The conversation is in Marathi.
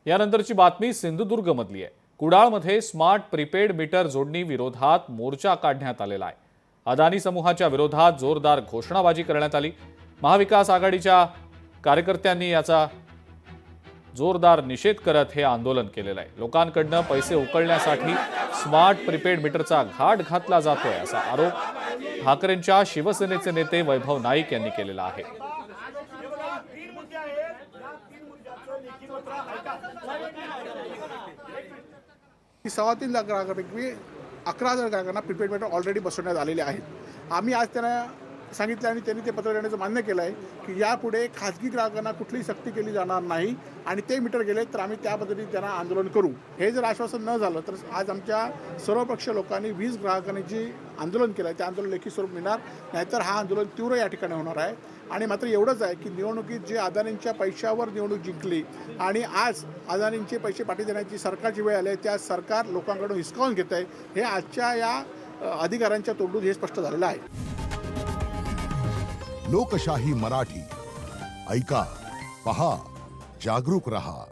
यानंतरची बातमी सिंधुदुर्गमधली आहे। कुडाळमध्ये स्मार्ट प्रीपेड मीटर जोडणी विरोधात मोर्चा काढण्यात आलेला आहे। अदानी समूहाच्या विरोधात जोरदार घोषणाबाजी करण्यात आली। महाविकास आघाडीच्या कार्यकर्त्यांनी याचा जोरदार निषेध करत हे आंदोलन केलेलं आहे। लोकांकडून पैसे उकळण्यासाठी स्मार्ट प्रीपेड मीटरचा घाट घातला जातोय असा आरोप ठाकरेंच्या शिवसेनेचे नेते वैभव नाईक यांनी केलेला आहे। 3.25 लाख ग्राहकांपैकी 11,000 ग्राहकांना प्रीपेड मीटर ऑलरेडी बसवण्यात आलेले आहेत। आम्ही आज त्यांना सांगितलं आणि त्यांनी ते पत्र देण्याचं मान्य केलं आहे की यापुढे खाजगी ग्राहकांना कुठलीही सक्ती केली जाणार नाही आणि ते मीटर गेले तर आम्ही त्या पद्धतीने त्यांना आंदोलन करू। हे जर आश्वासन न झालं तर आज आमच्या सर्वपक्ष लोकांनी 20 ग्राहकांनी जे आंदोलन केलं आहे त्या आंदोलन लेखी स्वरूप मिळणार, नाहीतर हा आंदोलन तीव्र या ठिकाणी होणार आहे। आणि मात्र एवढंच आहे की निवडणुकीत जे अदानींच्या पैशावर निवडणूक जिंकली आणि आज अदानींचे पैसे पाठी देण्याची सरकारची वेळ आली आहे, त्या सरकार लोकांकडून हिसकावून घेत आहे, हे आजच्या या अधिकाऱ्यांच्या तोंडून हे स्पष्ट झालेलं आहे। लोकशाही मराठी ऐका, पहा, जागरूक रहा।